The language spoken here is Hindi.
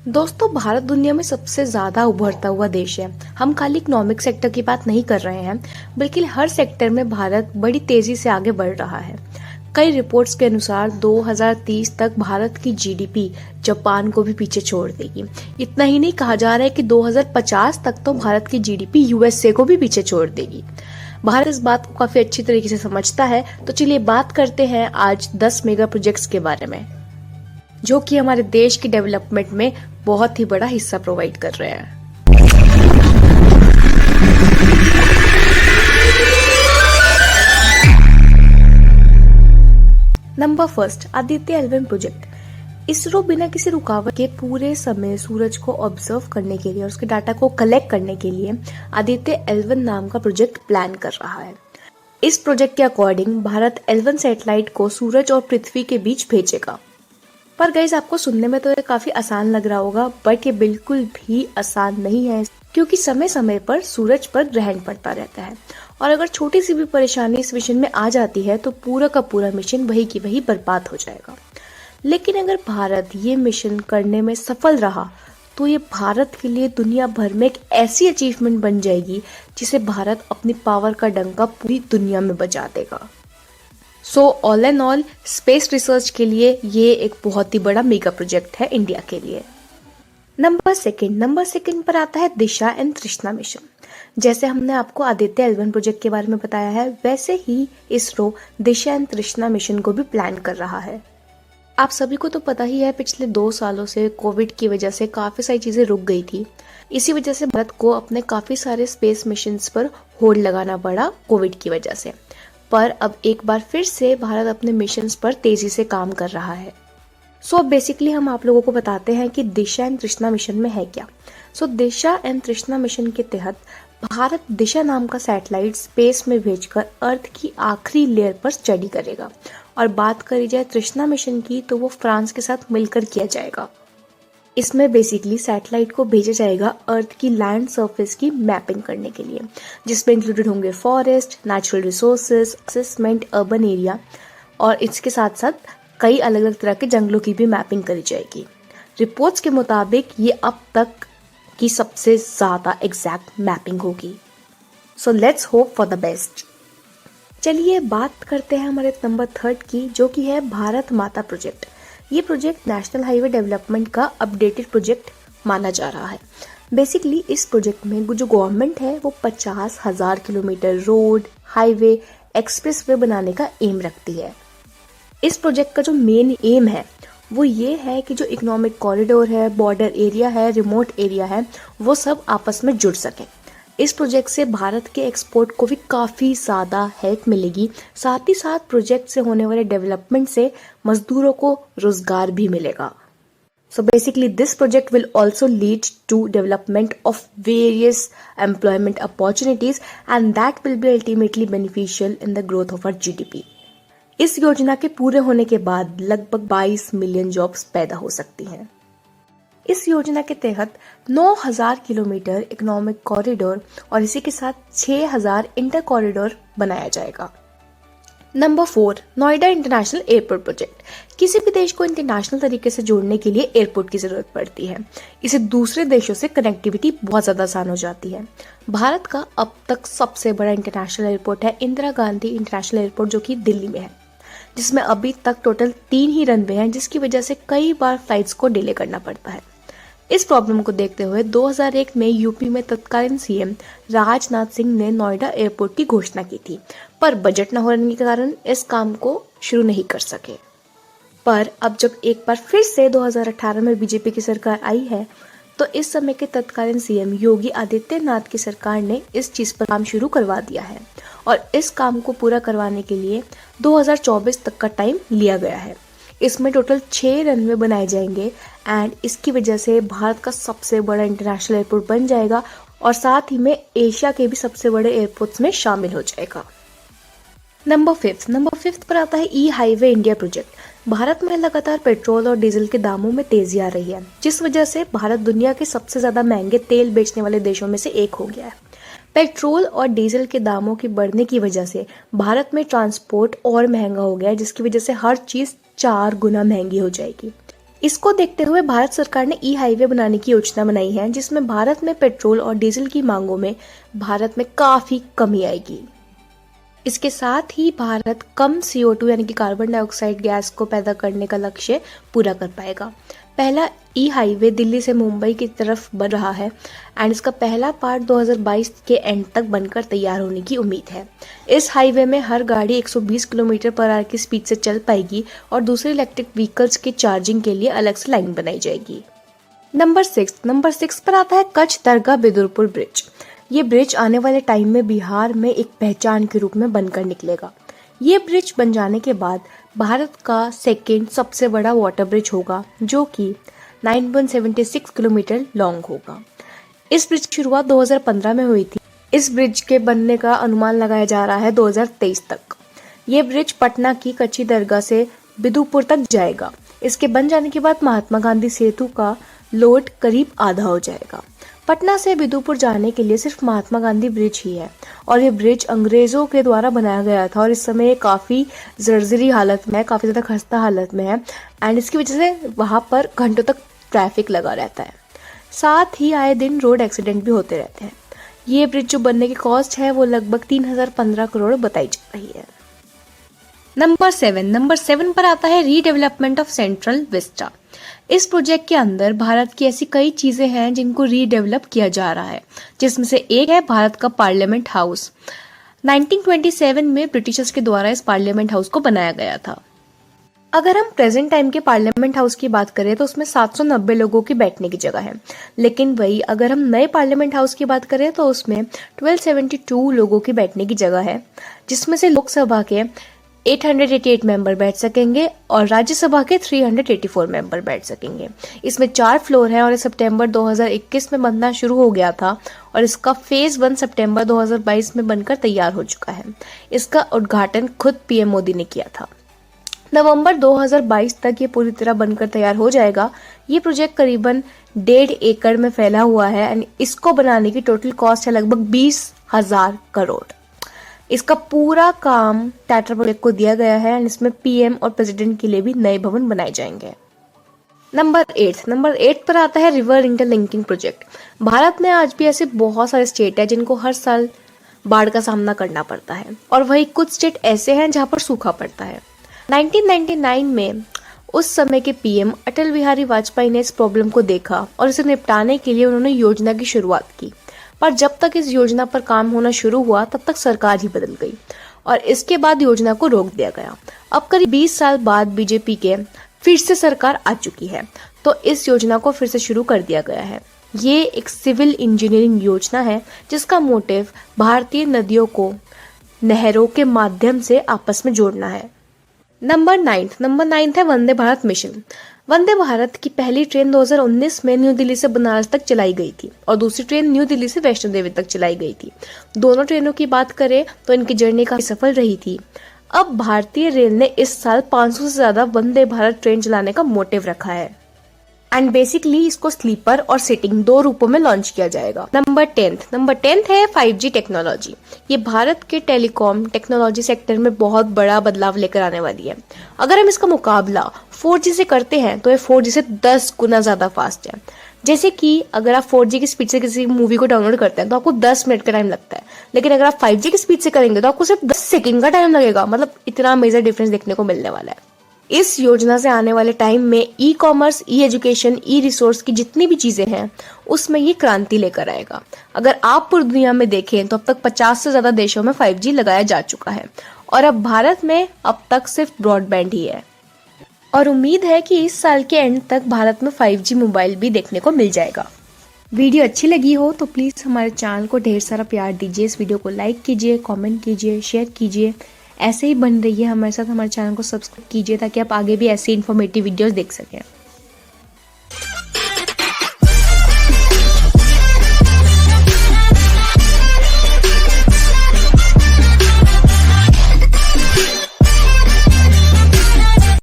दोस्तों, भारत दुनिया में सबसे ज्यादा उभरता हुआ देश है। हम खाली इकोनॉमिक सेक्टर की बात नहीं कर रहे हैं, बल्कि हर सेक्टर में भारत बड़ी तेजी से आगे बढ़ रहा है। कई रिपोर्ट्स के अनुसार 2030 तक भारत की जीडीपी जापान को भी पीछे छोड़ देगी। इतना ही नहीं, कहा जा रहा है कि 2050 तक तो भारत की जीडीपी यूएसए को भी पीछे छोड़ देगी। भारत इस बात को काफी अच्छी तरीके से समझता है। तो चलिए बात करते हैं आज 10 मेगा प्रोजेक्ट्स के बारे में, जो कि हमारे देश की डेवलपमेंट में बहुत ही बड़ा हिस्सा प्रोवाइड कर रहे हैं। Number first, Aditya L1 project. ISRO बिना किसी रुकावट के पूरे समय सूरज को ऑब्जर्व करने के लिए और उसके डाटा को कलेक्ट करने के लिए आदित्य L1 नाम का प्रोजेक्ट प्लान कर रहा है। इस प्रोजेक्ट के अकॉर्डिंग भारत L1 सैटेलाइट को सूरज और पृथ्वी के बीच भेजेगा। पर गाइस, आपको सुनने में तो ये काफी आसान लग रहा होगा, बट ये बिल्कुल भी आसान नहीं है, क्योंकि समय समय पर सूरज पर ग्रहण पड़ता रहता है और अगर छोटी सी भी परेशानी इस मिशन में आ जाती है तो पूरा का पूरा मिशन वही की वही बर्बाद हो जाएगा। लेकिन अगर भारत ये मिशन करने में सफल रहा तो ये भारत के लिए दुनिया भर में एक ऐसी अचीवमेंट बन जाएगी जिसे भारत अपनी पावर का डंका पूरी दुनिया में बजा देगा। So all and all, space research के लिए ये एक बहुत ही बड़ा मेगा प्रोजेक्ट है इंडिया के लिए। नंबर सेकंड पर आता है दिशा एंड तृष्णा मिशन। जैसे हमने आपको आदित्य L1 प्रोजेक्ट के बारे में बताया है, वैसे ही इसरो दिशा एंड तृष्णा मिशन को भी प्लान कर रहा है। आप सभी को तो पता ही है, पिछले 2 सालों से कोविड की वजह से काफी सारी चीजें रुक गई थी। इसी वजह से भारत को अपने काफी सारे स्पेस मिशंस पर होल्ड लगाना पड़ा कोविड की वजह से। पर अब एक बार फिर से भारत अपने मिशंस पर तेजी से काम कर रहा है। सो बेसिकली हम आप लोगों को बताते हैं कि दिशा एंड तृष्णा मिशन में है क्या। सो दिशा एंड तृष्णा मिशन के तहत भारत दिशा नाम का सैटेलाइट स्पेस में भेजकर अर्थ की आखिरी लेयर पर स्टडी करेगा। और बात करी जाए तृष्णा मिशन की, तो वो फ्रांस के साथ मिलकर किया जाएगा। इसमें बेसिकली सैटेलाइट को भेजा जाएगा अर्थ की लैंड सरफेस की मैपिंग करने के लिए, जिसमें इंक्लूडेड होंगे forest, natural resources, assessment, urban area और इसके साथ साथ कई अलग अलग तरह के जंगलों की भी मैपिंग करी जाएगी। रिपोर्ट्स के मुताबिक ये अब तक की सबसे ज्यादा एग्जैक्ट मैपिंग होगी। So let's hope for the best. चलिए बात करते हैं हमारे नंबर 3 की, जो कि है भारत माता प्रोजेक्ट। ये प्रोजेक्ट नेशनल हाईवे डेवलपमेंट का अपडेटेड प्रोजेक्ट माना जा रहा है। बेसिकली इस प्रोजेक्ट में जो गवर्नमेंट है वो 50,000 किलोमीटर रोड, हाईवे, एक्सप्रेसवे बनाने का एम रखती है। इस प्रोजेक्ट का जो मेन एम है वो ये है कि जो इकोनॉमिक कॉरिडोर है, बॉर्डर एरिया है, रिमोट एरिया है, वो सब आपस में जुड़ सके। इस प्रोजेक्ट से भारत के एक्सपोर्ट को भी काफ़ी ज़्यादा हेल्प मिलेगी। साथ ही साथ प्रोजेक्ट से होने वाले डेवलपमेंट से मजदूरों को रोजगार भी मिलेगा। So basically this project will also lead to development of various employment opportunities and that will be ultimately beneficial in the growth of our GDP. इस योजना के पूरे होने के बाद लगभग 22 मिलियन जॉब्स पैदा हो सकती हैं। इस योजना के तहत 9,000 किलोमीटर इकोनॉमिक कॉरिडोर और इसी के साथ 6,000 इंटर कॉरिडोर बनाया जाएगा। Number 4, Noida international airport project. किसी भी देश को इंटरनेशनल तरीके से जोड़ने के लिए एयरपोर्ट की जरूरत पड़ती है। इसे दूसरे देशों से कनेक्टिविटी बहुत ज्यादा आसान हो जाती है। भारत का अब तक सबसे बड़ा इंटरनेशनल एयरपोर्ट है इंदिरा गांधी इंटरनेशनल एयरपोर्ट, जो कि दिल्ली में है, जिसमें अभी तक टोटल 3 ही रनवे हैं, जिसकी वजह से कई बार फ्लाइट्स को डिले करना पड़ता है। इस प्रॉब्लम को देखते हुए 2001 में यूपी में तत्कालीन सीएम राजनाथ सिंह ने नोएडा एयरपोर्ट की घोषणा की थी, पर बजट न होने के कारण इस काम को शुरू नहीं कर सके। पर अब जब एक बार फिर से 2018 में बीजेपी की सरकार आई है, तो इस समय के तत्कालीन सीएम योगी आदित्यनाथ की सरकार ने इस चीज पर काम शुरू करवा दिया है और इस काम को पूरा करवाने के लिए 2024 तक का टाइम लिया गया है। इसमें टोटल 6 रनवे बनाए जाएंगे एंड इसकी वजह से भारत का सबसे बड़ा इंटरनेशनल एयरपोर्ट बन जाएगा और साथ ही में एशिया के भी सबसे बड़े एयरपोर्ट्स में शामिल हो जाएगा। नंबर 5 पर आता है ई हाईवे इंडिया प्रोजेक्ट। भारत में लगातार पेट्रोल और डीजल के दामों में तेजी आ रही है, जिस वजह से भारत दुनिया के सबसे ज्यादा महंगे तेल बेचने वाले देशों में से एक हो गया है। पेट्रोल और डीजल के दामों की बढ़ने की वजह से भारत में ट्रांसपोर्ट और महंगा हो गया है, जिसकी वजह से हर चीज 4 गुना महंगी हो जाएगी। इसको देखते हुए भारत सरकार ने ई हाईवे बनाने की योजना बनाई है, जिसमें भारत में पेट्रोल और डीजल की मांगों में भारत में काफी कमी आएगी। इसके साथ ही भारत कम CO2 यानी कि कार्बन डाइऑक्साइड गैस को पैदा करने का लक्ष्य पूरा कर पाएगा। पहला ई हाईवे दिल्ली से मुंबई की तरफ बन रहा है एंड इसका पहला पार्ट 2022 के एंड तक बनकर तैयार होने की उम्मीद है। इस हाईवे में हर गाड़ी 120 किलोमीटर पर आवर की स्पीड से चल पाएगी और दूसरे इलेक्ट्रिक व्हीकल्स की चार्जिंग के लिए अलग से लाइन बनाई जाएगी। नंबर 6 पर आता है कच्छ दरगाह बिदुरपुर ब्रिज। ये ब्रिज आने वाले टाइम में बिहार में एक पहचान के रूप में बनकर निकलेगा। ये ब्रिज बन जाने के बाद भारत का सेकेंड सबसे बड़ा वाटर ब्रिज होगा, जो कि 9.76 किलोमीटर लॉन्ग होगा। इस ब्रिज की शुरुआत 2015 में हुई थी। इस ब्रिज के बनने का अनुमान लगाया जा रहा है 2023 तक। ये ब्रिज पटना की कच्ची दरगाह से बिदुपुर तक जाएगा। इसके बन जाने के बाद महात्मा गांधी सेतु का लोड करीब आधा हो जाएगा। पटना से बिदुपुर जाने के लिए सिर्फ महात्मा गांधी ब्रिज ही है और ये ब्रिज अंग्रेजों के द्वारा बनाया गया था और इस समय ये काफी जर्जरी हालत में है, काफी ज्यादा खस्ता हालत में है एंड इसकी वजह से वहां पर घंटों तक ट्रैफिक लगा रहता है। साथ ही आए दिन रोड एक्सीडेंट भी होते रहते हैं। ये ब्रिज जो बनने की कॉस्ट है वो लगभग 3015 करोड़ बताई जा रही है। नंबर 7 पर आता है रीडेवलपमेंट ऑफ सेंट्रल विस्टा। इस प्रोजेक्ट के अंदर भारत की ऐसी कई चीजें हैं जिनको रीडेवलप किया जा रहा है, जिसमें से एक है भारत का पार्लियामेंट हाउस। 1927 में ब्रिटिशर्स के द्वारा इस पार्लियामेंट हाउस को बनाया गया था। अगर हम प्रेजेंट टाइम के पार्लियामेंट हाउस की बात करें तो उसमें 790 लोगों की बैठने की जगह है, लेकिन वही अगर हम नए पार्लियामेंट हाउस की बात करें तो उसमें 1272 लोगों की बैठने की जगह है, जिसमें से लोकसभा के 888 मेंबर बैठ सकेंगे और राज्यसभा के 384 मेंबर बैठ सकेंगे। इसमें 4 फ्लोर हैं और सितंबर 2021 में बनना शुरू हो गया था और इसका फेज 1 सितंबर 2022 में बनकर तैयार हो चुका है। इसका उद्घाटन खुद पीएम मोदी ने किया था। नवंबर 2022 तक ये पूरी तरह बनकर तैयार हो जाएगा। ये प्रोजेक्ट करीबन 1.5 एकड़ में फैला हुआ है एंड इसको बनाने की टोटल कॉस्ट है लगभग 20,000 करोड़। इसका पूरा काम टाटा प्रोजेक्ट को दिया गया है एंड इसमें पीएम और प्रेसिडेंट के लिए भी नए भवन बनाए जाएंगे। नंबर 8 पर आता है रिवर इंटरलिंकिंग प्रोजेक्ट। भारत में आज भी ऐसे बहुत सारे स्टेट है जिनको हर साल बाढ़ का सामना करना पड़ता है और वही कुछ स्टेट ऐसे हैं जहां पर सूखा पड़ता है। 1999 में उस समय के पीएम अटल बिहारी वाजपेयी ने इस प्रॉब्लम को देखा और इसे निपटाने के लिए उन्होंने योजना की शुरुआत की, पर जब तक इस योजना पर काम होना शुरू हुआ तब तक सरकार ही बदल गई और इसके बाद योजना को रोक दिया गया। अब करीब 20 साल बाद बीजेपी के फिर से सरकार आ चुकी है तो इस योजना को फिर से शुरू कर दिया गया है। ये एक सिविल इंजीनियरिंग योजना है जिसका मोटिव भारतीय नदियों को नहरों के माध्यम से आपस में जोड़ना है। नंबर 9 है वंदे भारत मिशन। वंदे भारत की पहली ट्रेन 2019 में न्यू दिल्ली से बनारस तक चलाई गई थी और दूसरी ट्रेन न्यू दिल्ली से वैष्णो देवी तक चलाई गई थी। दोनों ट्रेनों की बात करें तो इनकी जर्नी काफी सफल रही थी। अब भारतीय रेल ने इस साल 500 से ज्यादा वंदे भारत ट्रेन चलाने का मोटिव रखा है एंड बेसिकली इसको स्लीपर और सिटिंग 2 रूपों में लॉन्च किया जाएगा। नंबर 10 है 5G टेक्नोलॉजी। ये भारत के टेलीकॉम टेक्नोलॉजी सेक्टर में बहुत बड़ा बदलाव लेकर आने वाली है। अगर हम इसका मुकाबला 4G से करते हैं तो ये 4G से 10 गुना ज्यादा फास्ट है। जैसे कि अगर आप 4G की स्पीड से किसी मूवी को डाउनलोड करते हैं तो आपको 10 मिनट का टाइम लगता है, लेकिन अगर आप 5G की स्पीड से करेंगे तो आपको सिर्फ 10 सेकंड का टाइम लगेगा। मतलब इतना मेजर डिफरेंस देखने को मिलने वाला है। इस योजना से आने वाले टाइम में ई कॉमर्स, ई एजुकेशन, ई रिसोर्स की जितनी भी चीजें हैं उसमें ये क्रांति लेकर आएगा। अगर आप पूरी दुनिया में देखें तो अब तक 50 से ज्यादा देशों में 5G लगाया जा चुका है और अब भारत में अब तक सिर्फ ब्रॉडबैंड ही है और उम्मीद है कि इस साल के एंड तक भारत में 5G मोबाइल भी देखने को मिल जाएगा। वीडियो अच्छी लगी हो तो प्लीज हमारे चैनल को ढेर सारा प्यार दीजिए। इस वीडियो को लाइक कीजिए, कमेंट कीजिए, शेयर कीजिए। ऐसे ही बन रही है हमारे साथ। हमारे चैनल को सब्सक्राइब कीजिए ताकि आप आगे भी ऐसी इन्फॉर्मेटिव वीडियोस देख सकें।